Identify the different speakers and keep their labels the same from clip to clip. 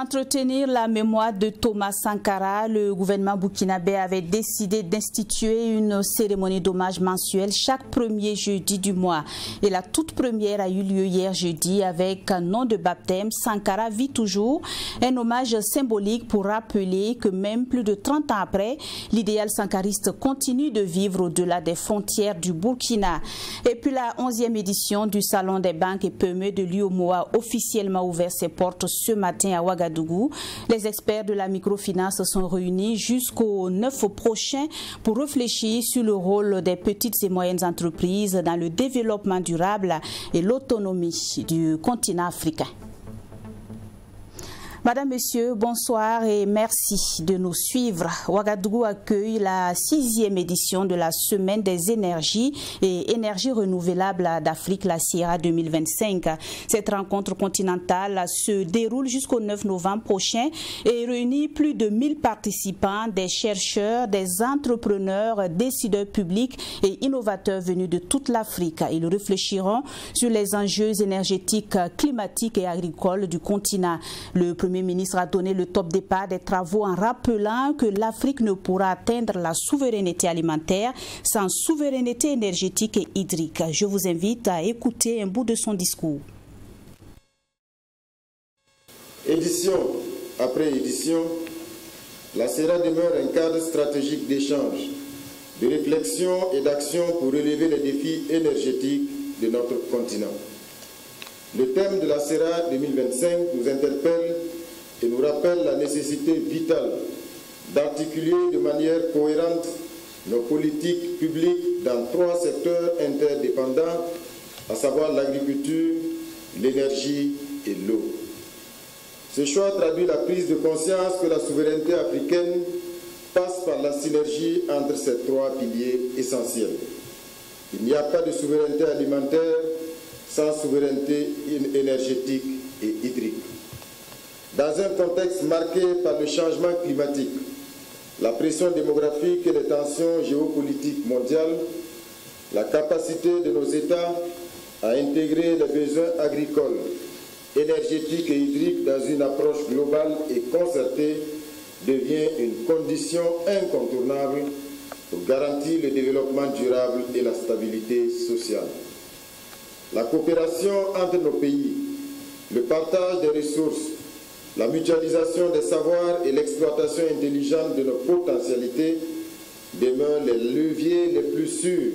Speaker 1: entretenir la mémoire de Thomas Sankara, le gouvernement burkinabé avait décidé d'instituer une cérémonie d'hommage mensuelle chaque premier jeudi du mois. Et la toute première a eu lieu hier jeudi avec un nom de baptême, Sankara vit toujours, un hommage symbolique pour rappeler que même plus de 30 ans après, l'idéal sankariste continue de vivre au-delà des frontières du Burkina. Et puis la 11e édition du Salon des banques et PME de l'UOMOA a officiellement ouvert ses portes ce matin à Ouagadougou. Les experts de la microfinance sont réunis jusqu'au 9 prochain pour réfléchir sur le rôle des petites et moyennes entreprises dans le développement durable et l'autonomie du continent africain. Madame, Monsieur, bonsoir et merci de nous suivre. Ouagadougou accueille la 6e édition de la Semaine des énergies et énergies renouvelables d'Afrique, la Sierra 2025. Cette rencontre continentale se déroule jusqu'au 9 novembre prochain et réunit plus de 1000 participants, des chercheurs, des entrepreneurs, décideurs publics et innovateurs venus de toute l'Afrique. Ils réfléchiront sur les enjeux énergétiques, climatiques et agricoles du continent. Le Premier ministre a donné le top départ des travaux en rappelant que l'Afrique ne pourra atteindre la souveraineté alimentaire sans souveraineté énergétique et hydrique. Je vous invite à écouter un bout de son discours.
Speaker 2: Édition après édition, la Sierra demeure un cadre stratégique d'échange, de réflexion et d'action pour relever les défis énergétiques de notre continent. Le thème de la Sierra 2025 nous interpelle et nous rappelle la nécessité vitale d'articuler de manière cohérente nos politiques publiques dans 3 secteurs interdépendants, à savoir l'agriculture, l'énergie et l'eau. Ce choix traduit la prise de conscience que la souveraineté africaine passe par la synergie entre ces 3 piliers essentiels. Il n'y a pas de souveraineté alimentaire sans souveraineté énergétique et hydrique. Dans un contexte marqué par le changement climatique, la pression démographique et les tensions géopolitiques mondiales, la capacité de nos États à intégrer les besoins agricoles, énergétiques et hydriques dans une approche globale et concertée devient une condition incontournable pour garantir le développement durable et la stabilité sociale. La coopération entre nos pays, le partage des ressources, la mutualisation des savoirs et l'exploitation intelligente de nos potentialités demeurent les leviers les plus sûrs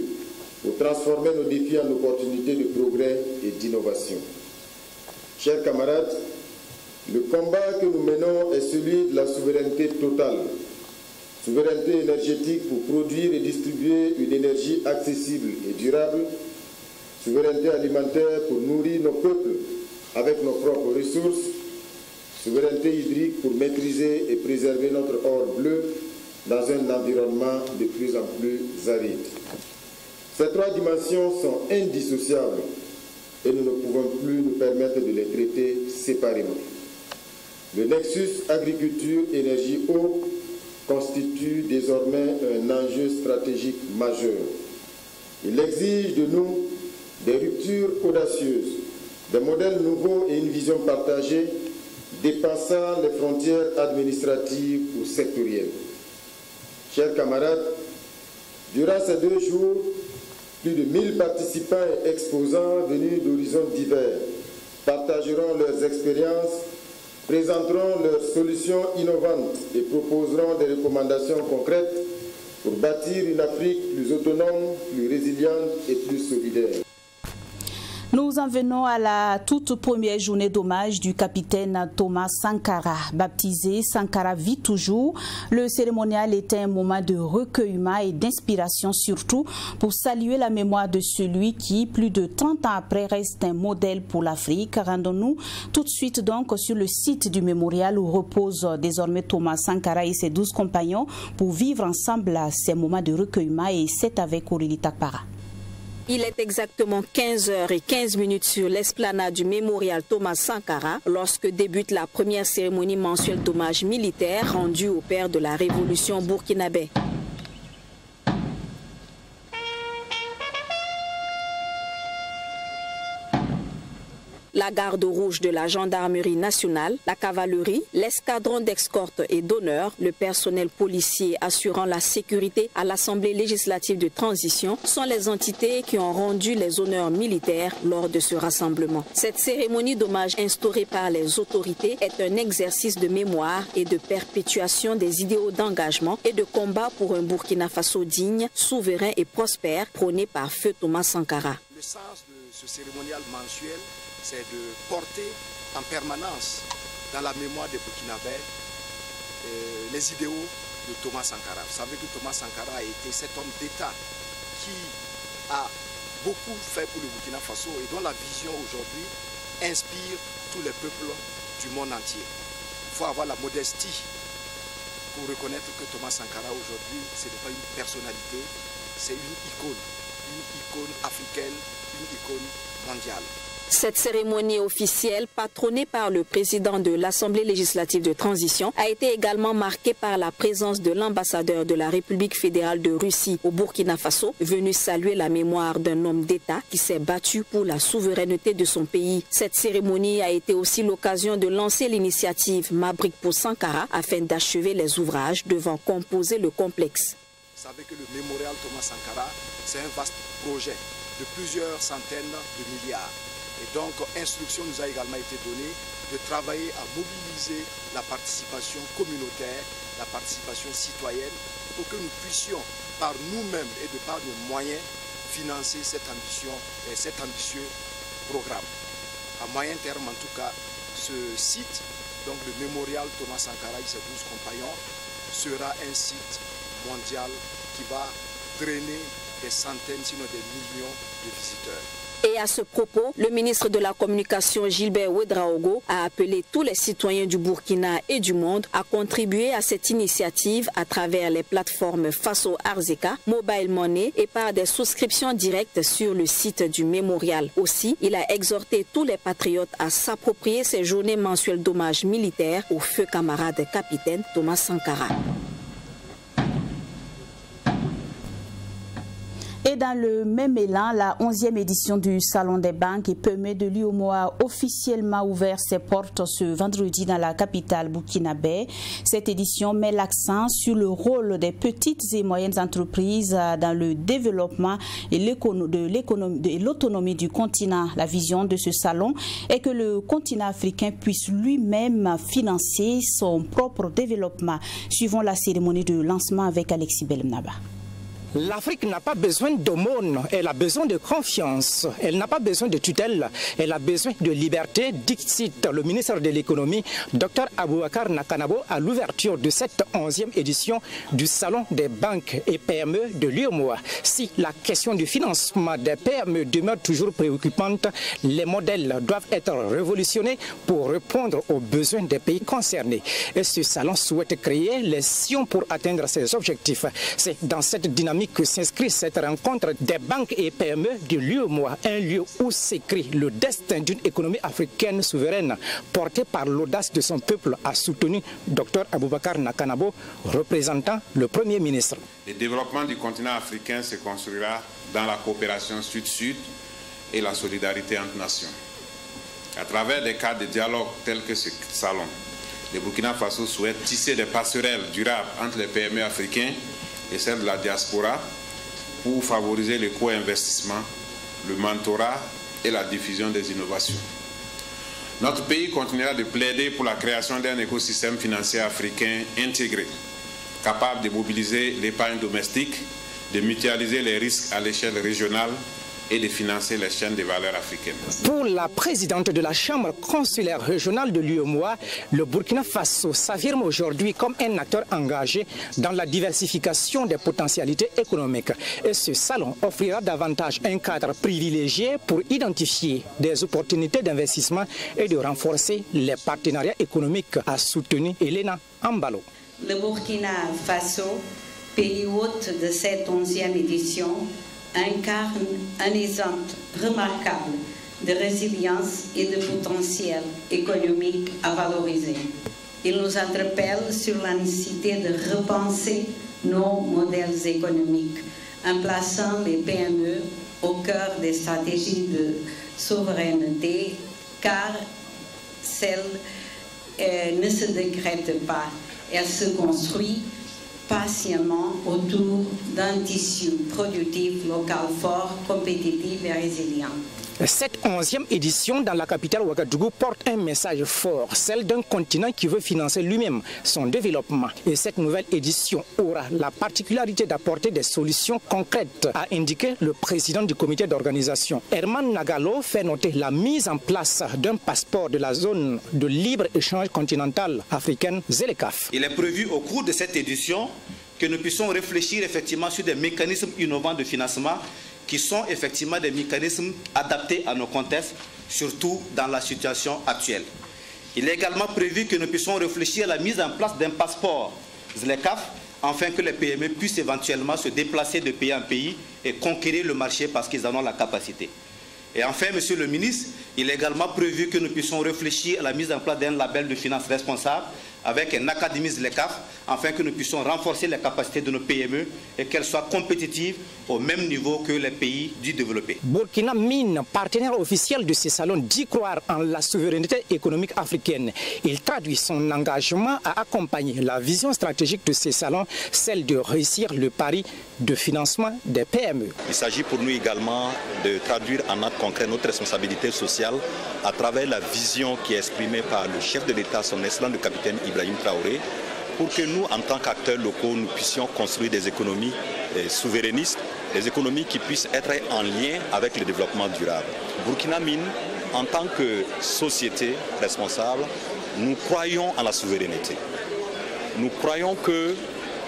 Speaker 2: pour transformer nos défis en opportunités de progrès et d'innovation. Chers camarades, le combat que nous menons est celui de la souveraineté totale. Souveraineté énergétique pour produire et distribuer une énergie accessible et durable. Souveraineté alimentaire pour nourrir nos peuples avec nos propres ressources. Souveraineté hydrique pour maîtriser et préserver notre or bleu dans un environnement de plus en plus aride. Ces 3 dimensions sont indissociables et nous ne pouvons plus nous permettre de les traiter séparément. Le nexus agriculture-énergie-eau constitue désormais un enjeu stratégique majeur. Il exige de nous des ruptures audacieuses, des modèles nouveaux et une vision partagée dépassant les frontières administratives ou sectorielles. Chers camarades, durant ces 2 jours, plus de 1000 participants et exposants venus d'horizons divers partageront leurs expériences, présenteront leurs solutions innovantes et proposeront des recommandations concrètes pour bâtir une Afrique plus autonome, plus résiliente et plus solidaire.
Speaker 1: Nous en venons à la toute première journée d'hommage du capitaine Thomas Sankara. Baptisé Sankara vit toujours, le cérémonial était un moment de recueillement et d'inspiration, surtout pour saluer la mémoire de celui qui, plus de 30 ans après, reste un modèle pour l'Afrique. Rendons-nous tout de suite donc sur le site du mémorial où repose désormais Thomas Sankara et ses 12 compagnons pour vivre ensemble ces moments de recueillement, et c'est avec Aurélie Takpara.
Speaker 3: Il est exactement 15h15 sur l'esplanade du mémorial Thomas Sankara lorsque débute la première cérémonie mensuelle d'hommage militaire rendue au père de la révolution burkinabé. la garde rouge de la gendarmerie nationale, la cavalerie, l'escadron d'escorte et d'honneur, le personnel policier assurant la sécurité à l'Assemblée législative de transition sont les entités qui ont rendu les honneurs militaires lors de ce rassemblement. Cette cérémonie d'hommage instaurée par les autorités est un exercice de mémoire et de perpétuation des idéaux d'engagement et de combat pour un Burkina Faso digne, souverain et prospère, prôné par feu Thomas Sankara.
Speaker 4: Le sens de ce cérémonial mensuel, c'est de porter en permanence dans la mémoire des Burkinabés les idéaux de Thomas Sankara. Vous savez que Thomas Sankara a été cet homme d'État qui a beaucoup fait pour le Burkina Faso et dont la vision aujourd'hui inspire tous les peuples du monde entier. Il faut avoir la modestie pour reconnaître que Thomas Sankara aujourd'hui, ce n'est pas une personnalité, c'est une icône africaine, une icône mondiale.
Speaker 3: Cette cérémonie officielle, patronnée par le président de l'Assemblée législative de transition, a été également marquée par la présence de l'ambassadeur de la République fédérale de Russie au Burkina Faso, venu saluer la mémoire d'un homme d'État qui s'est battu pour la souveraineté de son pays. Cette cérémonie a été aussi l'occasion de lancer l'initiative Mabrik pour Sankara afin d'achever les ouvrages devant composer le complexe.
Speaker 4: Vous savez que le mémorial Thomas Sankara, c'est un vaste projet de plusieurs centaines de milliards. Et donc, instruction nous a également été donnée de travailler à mobiliser la participation communautaire, la participation citoyenne, pour que nous puissions, par nous-mêmes et de par nos moyens, financer cette ambition et cet ambitieux programme. À moyen terme, en tout cas, ce site, donc le mémorial Thomas Sankara et ses 12 compagnons, sera un site mondial qui va drainer des centaines, sinon des millions de visiteurs.
Speaker 3: Et à ce propos, le ministre de la Communication Gilbert Ouedraogo a appelé tous les citoyens du Burkina et du monde à contribuer à cette initiative à travers les plateformes Faso Arzeka, Mobile Money et par des souscriptions directes sur le site du mémorial. Aussi, il a exhorté tous les patriotes à s'approprier ces journées mensuelles d'hommage militaire au feu camarade capitaine Thomas Sankara.
Speaker 1: Et dans le même élan, la 11e édition du Salon des banques et PME de l'UEMOA a officiellement ouvert ses portes ce vendredi dans la capitale burkinabé. Cette édition met l'accent sur le rôle des petites et moyennes entreprises dans le développement et l'autonomie du continent. La vision de ce salon est que le continent africain puisse lui-même financer son propre développement. Suivons la cérémonie de lancement avec Alexis Belmnaba.
Speaker 5: L'Afrique n'a pas besoin d'aumône, elle a besoin de confiance, elle n'a pas besoin de tutelle, elle a besoin de liberté, dicte le ministre de l'économie, Dr Aboubakar Nakanabo, à l'ouverture de cette 11e édition du Salon des banques et PME de l'UEMOA. Si la question du financement des PME demeure toujours préoccupante, les modèles doivent être révolutionnés pour répondre aux besoins des pays concernés. Et ce salon souhaite créer les sillons pour atteindre ces objectifs. C'est dans cette dynamique que s'inscrit cette rencontre des banques et PME de l'UEMOA, un lieu où s'écrit le destin d'une économie africaine souveraine portée par l'audace de son peuple, a soutenu Dr Aboubakar Nakanabo, représentant le Premier ministre.
Speaker 6: Le développement du continent africain se construira dans la coopération sud-sud et la solidarité entre nations. À travers des cadres de dialogue tels que ce salon, le Burkina Faso souhaite tisser des passerelles durables entre les PME africains et celle de la diaspora pour favoriser le co-investissement, le mentorat et la diffusion des innovations. Notre pays continuera de plaider pour la création d'un écosystème financier africain intégré, capable de mobiliser l'épargne domestique, de mutualiser les risques à l'échelle régionale et de financer les chaînes de valeur africaines.
Speaker 5: Pour la présidente de la Chambre consulaire régionale de l'UEMOA, le Burkina Faso s'affirme aujourd'hui comme un acteur engagé dans la diversification des potentialités économiques. Et ce salon offrira davantage un cadre privilégié pour identifier des opportunités d'investissement et de renforcer les partenariats économiques, a soutenu Elena Ambalo.
Speaker 7: Le Burkina Faso, pays hôte de cette 11e édition, incarne un exemple remarquable de résilience et de potentiel économique à valoriser. Il nous interpelle sur la nécessité de repenser nos modèles économiques en plaçant les PME au cœur des stratégies de souveraineté car celle ne se décrète pas. Elle se construit patiemment autour d'un tissu productif local fort, compétitif et résilient.
Speaker 5: Cette 11e édition dans la capitale Ouagadougou porte un message fort, celle d'un continent qui veut financer lui-même son développement. Et cette nouvelle édition aura la particularité d'apporter des solutions concrètes, a indiqué le président du comité d'organisation. Herman Nagalo fait noter la mise en place d'un passeport de la zone de libre-échange continentale africaine, ZLECAf.
Speaker 8: Il est prévu au cours de cette édition que nous puissions réfléchir effectivement sur des mécanismes innovants de financement qui sont effectivement des mécanismes adaptés à nos contextes, surtout dans la situation actuelle. Il est également prévu que nous puissions réfléchir à la mise en place d'un passeport ZLECAf, afin que les PME puissent éventuellement se déplacer de pays en pays et conquérir le marché parce qu'ils en ont la capacité. Et enfin, Monsieur le ministre, il est également prévu que nous puissions réfléchir à la mise en place d'un label de finances responsable avec un académie ZLECAf, afin que nous puissions renforcer les capacités de nos PME et qu'elles soient compétitives au même niveau que les pays du développé.
Speaker 5: Burkina Mine, partenaire officiel de ce salon, dit croire en la souveraineté économique africaine. Il traduit son engagement à accompagner la vision stratégique de ce salon, celle de réussir le pari de financement des PME.
Speaker 9: Il s'agit pour nous également de traduire en acte concret notre responsabilité sociale à travers la vision qui est exprimée par le chef de l'État, son excellent le capitaine Ibrahim Traoré, pour que nous, en tant qu'acteurs locaux, nous puissions construire des économies souverainistes, des économies qui puissent être en lien avec le développement durable. Burkina Mine, en tant que société responsable, nous croyons en la souveraineté. Nous croyons que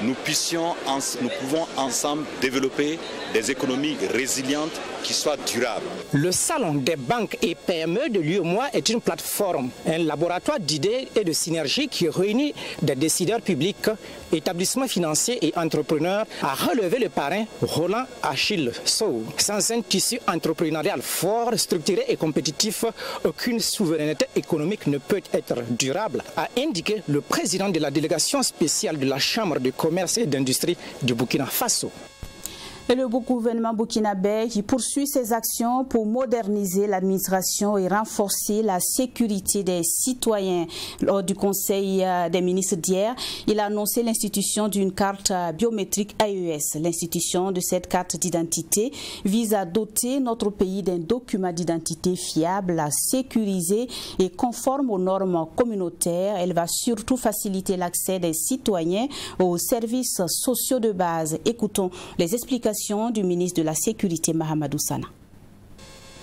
Speaker 9: nous pouvons ensemble développer des économies résilientes qui soient durables.
Speaker 5: Le Salon des banques et PME de l'UEMOA est une plateforme, un laboratoire d'idées et de synergie qui réunit des décideurs publics, établissements financiers et entrepreneurs, a relevé le parrain Roland Achille Sow. Sans un tissu entrepreneurial fort, structuré et compétitif, aucune souveraineté économique ne peut être durable, a indiqué le président de la délégation spéciale de la Chambre de commerce et d'industrie du Burkina Faso.
Speaker 1: Et le gouvernement burkinabé qui poursuit ses actions pour moderniser l'administration et renforcer la sécurité des citoyens. Lors du Conseil des ministres d'hier, il a annoncé l'institution d'une carte biométrique AES. L'institution de cette carte d'identité vise à doter notre pays d'un document d'identité fiable, sécurisé et conforme aux normes communautaires. Elle va surtout faciliter l'accès des citoyens aux services sociaux de base. Écoutons les explications du ministre de la Sécurité, Mahamadou Sana.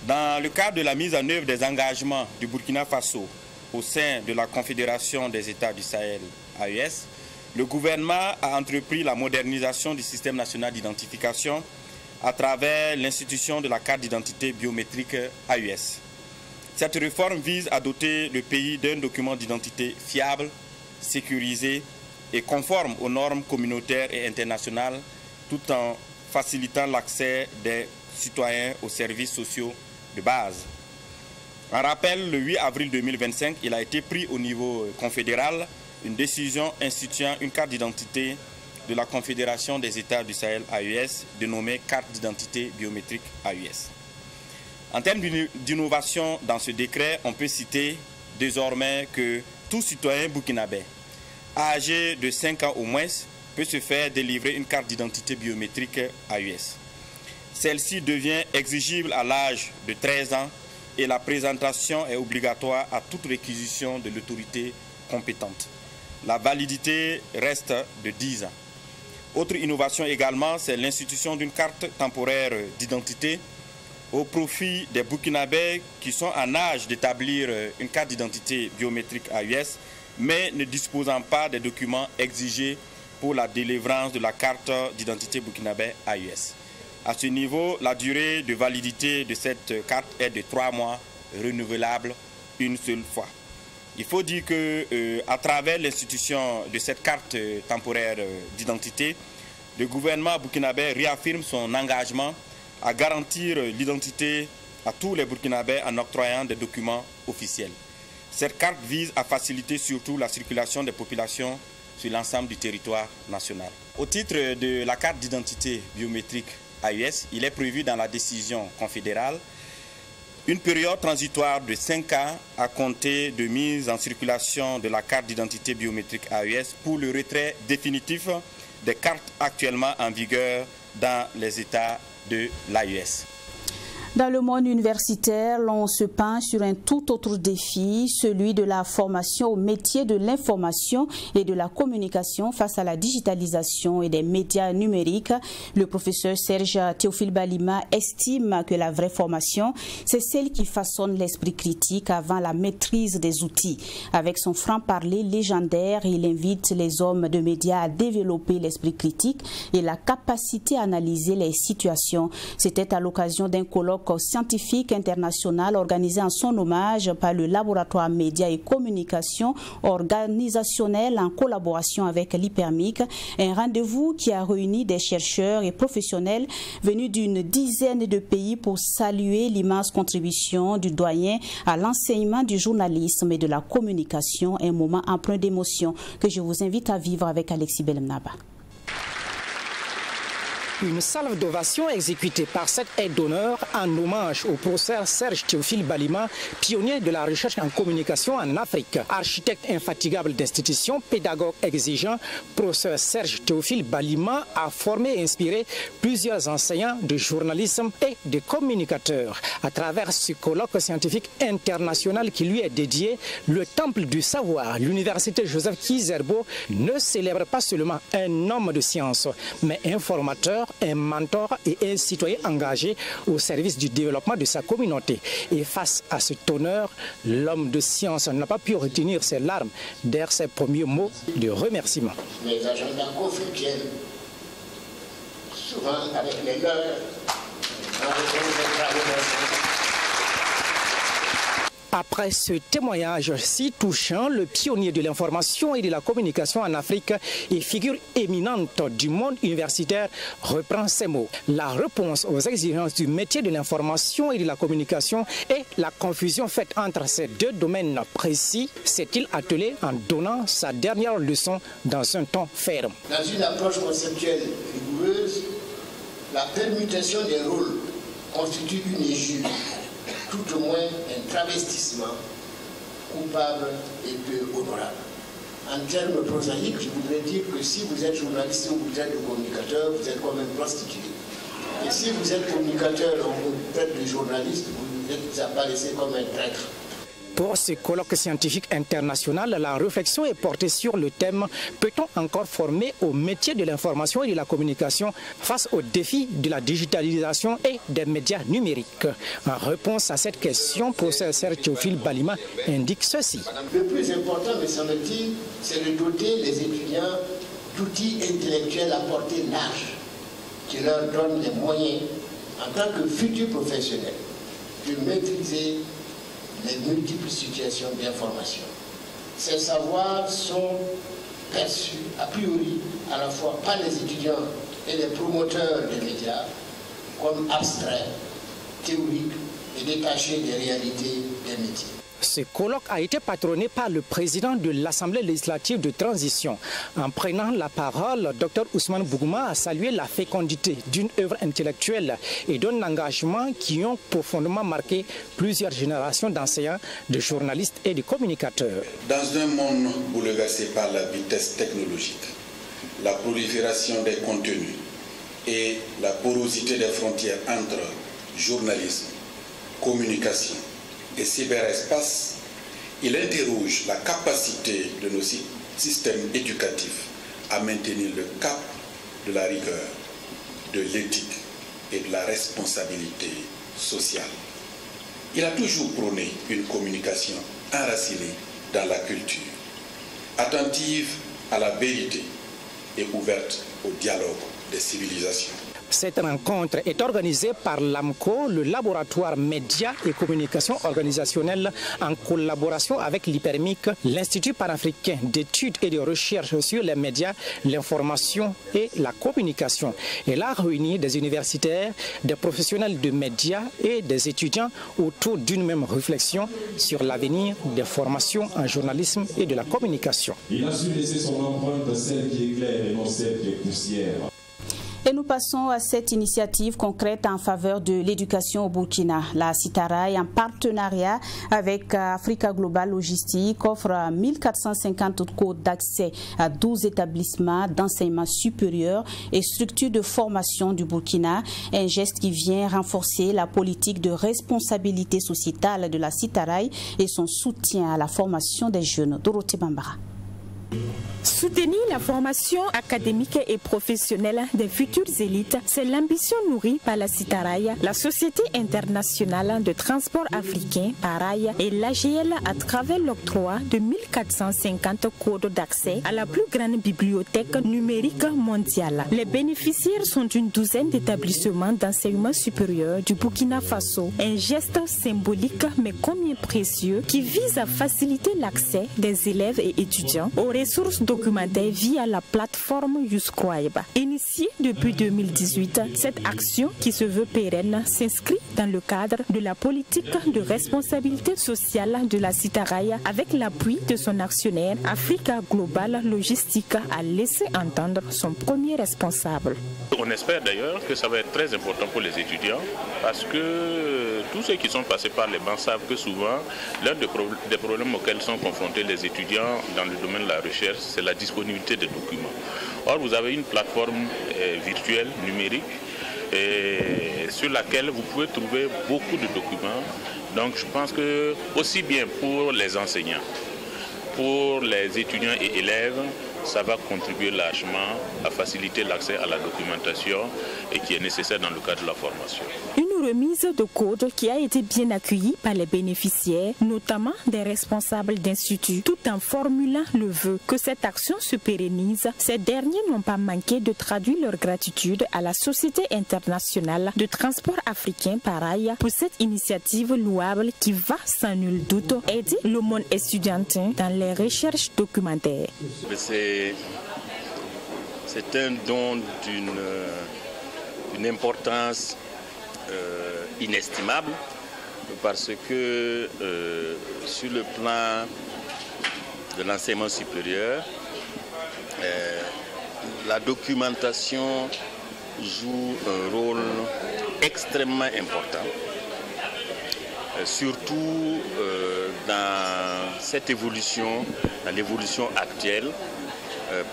Speaker 10: Dans le cadre de la mise en œuvre des engagements du Burkina Faso au sein de la Confédération des États du Sahel, AES, le gouvernement a entrepris la modernisation du système national d'identification à travers l'institution de la carte d'identité biométrique AES. Cette réforme vise à doter le pays d'un document d'identité fiable, sécurisé et conforme aux normes communautaires et internationales, tout en facilitant l'accès des citoyens aux services sociaux de base. En rappel, le 8 avril 2025, il a été pris au niveau confédéral une décision instituant une carte d'identité de la Confédération des États du Sahel AES, dénommée carte d'identité biométrique AES. En termes d'innovation dans ce décret, on peut citer désormais que tout citoyen burkinabé âgé de 5 ans au moins peut se faire délivrer une carte d'identité biométrique AES. Celle-ci devient exigible à l'âge de 13 ans et la présentation est obligatoire à toute réquisition de l'autorité compétente. La validité reste de 10 ans. Autre innovation également, c'est l'institution d'une carte temporaire d'identité au profit des Burkinabés qui sont en âge d'établir une carte d'identité biométrique AES, mais ne disposant pas des documents exigés pour la délivrance de la carte d'identité burkinabé AES. À ce niveau, la durée de validité de cette carte est de 3 mois, renouvelable une seule fois. Il faut dire qu'à travers l'institution de cette carte temporaire d'identité, le gouvernement burkinabé réaffirme son engagement à garantir l'identité à tous les Burkinabés en octroyant des documents officiels. Cette carte vise à faciliter surtout la circulation des populations sur l'ensemble du territoire national. Au titre de la carte d'identité biométrique AES, il est prévu dans la décision confédérale Une période transitoire de 5 ans à compter de mise en circulation de la carte d'identité biométrique AES pour le retrait définitif des cartes actuellement en vigueur dans les États de l'AES.
Speaker 1: Dans le monde universitaire, l'on se penche sur un tout autre défi, celui de la formation au métier de l'information et de la communication face à la digitalisation et des médias numériques. Le professeur Serge Théophile Balima estime que la vraie formation, c'est celle qui façonne l'esprit critique avant la maîtrise des outils. Avec son franc-parler légendaire, il invite les hommes de médias à développer l'esprit critique et la capacité à analyser les situations. C'était à l'occasion d'un colloque scientifique international organisé en son hommage par le laboratoire Médias et Communication organisationnel en collaboration avec l'Hypermic, un rendez-vous qui a réuni des chercheurs et professionnels venus d'une dizaine de pays pour saluer l'immense contribution du doyen à l'enseignement du journalisme et de la communication, un moment empreint d'émotion que je vous invite à vivre avec Alexis Belmnaba.
Speaker 5: Une salve d'ovation exécutée par cette aide d'honneur en hommage au professeur Serge Théophile Balima, pionnier de la recherche en communication en Afrique. Architecte infatigable d'institutions, pédagogue exigeant, professeur Serge Théophile Balima a formé et inspiré plusieurs enseignants de journalisme et de communicateurs. À travers ce colloque scientifique international qui lui est dédié, le Temple du Savoir, l'Université Joseph Kizerbo, ne célèbre pas seulement un homme de science, mais un formateur, un mentor et un citoyen engagé au service du développement de sa communauté. Et face à cet honneur, l'homme de science n'a pas pu retenir ses larmes derrière ses premiers mots de remerciement.
Speaker 11: Les agendas conflictuels, souvent avec les leurs,
Speaker 5: Après ce témoignage si touchant, le pionnier de l'information et de la communication en Afrique et figure éminente du monde universitaire reprend ces mots. La réponse aux exigences du métier de l'information et de la communication et la confusion faite entre ces deux domaines précis s'est-il attelé en donnant sa dernière leçon dans un ton ferme.
Speaker 11: Dans une approche conceptuelle rigoureuse, la permutation des rôles constitue une injure, tout au moins un travestissement coupable et peu honorable. En termes prosaïques, je voudrais dire que si vous êtes journaliste ou vous êtes communicateur, vous êtes comme un prostitué. Et si vous êtes communicateur ou vous êtes de journaliste, vous apparaissez comme un traître.
Speaker 5: Pour ce colloque scientifique international, la réflexion est portée sur le thème « Peut-on encore former au métier de l'information et de la communication face aux défis de la digitalisation et des médias numériques ?» En réponse à cette question, professeur Serge Théophile Balima indique ceci.
Speaker 11: Le plus important, me semble-t-il, c'est de doter les étudiants d'outils intellectuels à portée large, qui leur donnent les moyens, en tant que futurs professionnels, de maîtriser les multiples situations d'information. Ces savoirs sont perçus a priori à la fois par les étudiants et les promoteurs des médias comme abstraits, théoriques et détachés des réalités des métiers.
Speaker 5: Ce colloque a été patronné par le président de l'Assemblée législative de transition. En prenant la parole, Dr Ousmane Bougouma a salué la fécondité d'une œuvre intellectuelle et d'un engagement qui ont profondément marqué plusieurs générations d'enseignants, de journalistes et de communicateurs.
Speaker 12: Dans un monde bouleversé par la vitesse technologique, la prolifération des contenus et la porosité des frontières entre journalisme, communication et cyberespace, il interroge la capacité de nos systèmes éducatifs à maintenir le cap de la rigueur, de l'éthique et de la responsabilité sociale. Il a toujours prôné une communication enracinée dans la culture, attentive à la vérité et ouverte au dialogue des civilisations.
Speaker 5: Cette rencontre est organisée par l'AMCO, le laboratoire Médias et Communication organisationnelle, en collaboration avec l'Hypermic, l'Institut panafricain d'études et de recherche sur les médias, l'information et la communication. Elle a réuni des universitaires, des professionnels de médias et des étudiants autour d'une même réflexion sur l'avenir des formations en journalisme et de la communication.
Speaker 13: Il a su laisser son empreinte, celle qui éclaire et non celle qui est poussière.
Speaker 1: Et nous passons à cette initiative concrète en faveur de l'éducation au Burkina. La Citaraï, en partenariat avec Africa Global Logistique, offre 1450 codes d'accès à 12 établissements d'enseignement supérieur et structures de formation du Burkina. Un geste qui vient renforcer la politique de responsabilité sociétale de la Citaraï et son soutien à la formation des jeunes. Dorothée Bambara.
Speaker 13: Soutenir la formation académique et professionnelle des futures élites, c'est l'ambition nourrie par la Citaraï, la Société internationale de transport africain, PARAI, et l'AGL à travers l'octroi de 1450 codes d'accès à la plus grande bibliothèque numérique mondiale. Les bénéficiaires sont une douzaine d'établissements d'enseignement supérieur du Burkina Faso. Un geste symbolique mais combien précieux qui vise à faciliter l'accès des élèves et étudiants aux ressources documentaires via la plateforme YouScribe. Initiée depuis 2018, cette action qui se veut pérenne s'inscrit dans le cadre de la politique de responsabilité sociale de la Citaraï avec l'appui de son actionnaire Africa Global Logistique a laissé entendre son premier responsable.
Speaker 14: On espère d'ailleurs que ça va être très important pour les étudiants parce que tous ceux qui sont passés par les bancs savent que souvent l'un des problèmes auxquels sont confrontés les étudiants dans le domaine de la recherche, c'est la disponibilité des documents. Or, vous avez une plateforme virtuelle, numérique, sur laquelle vous pouvez trouver beaucoup de documents. Donc je pense que aussi bien pour les enseignants, pour les étudiants et élèves, ça va contribuer largement à faciliter l'accès à la documentation et qui est nécessaire dans le cadre de la formation.
Speaker 13: Une remise de code qui a été bien accueillie par les bénéficiaires, notamment des responsables d'instituts, tout en formulant le vœu que cette action se pérennise. Ces derniers n'ont pas manqué de traduire leur gratitude à la Société internationale de transport africain, PARAI, pour cette initiative louable qui va sans nul doute aider le monde estudiantin dans les recherches documentaires.
Speaker 15: C'est un don d'une importance inestimable parce que sur le plan de l'enseignement supérieur, la documentation joue un rôle extrêmement important, surtout dans cette évolution, dans l'évolution actuelle,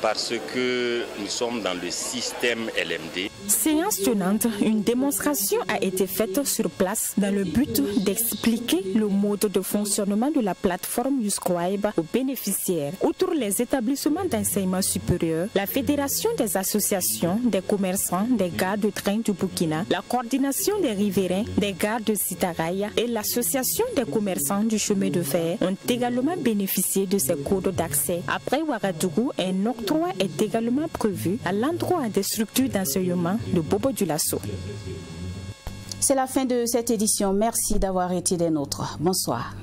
Speaker 15: parce que nous sommes dans le système LMD.
Speaker 13: Séance tenante, une démonstration a été faite sur place dans le but d'expliquer le mode de fonctionnement de la plateforme YouScribe aux bénéficiaires. Outre les établissements d'enseignement supérieur, la Fédération des associations, des commerçants, des gares de train du Burkina, la coordination des riverains, des gares de Citaraï et l'association des commerçants du chemin de fer ont également bénéficié de ces codes d'accès. Après Ouagadougou, un octroi est également prévu à l'endroit des structures d'enseignement de Bobo-Dioulasso.
Speaker 1: C'est la fin de cette édition. Merci d'avoir été des nôtres. Bonsoir.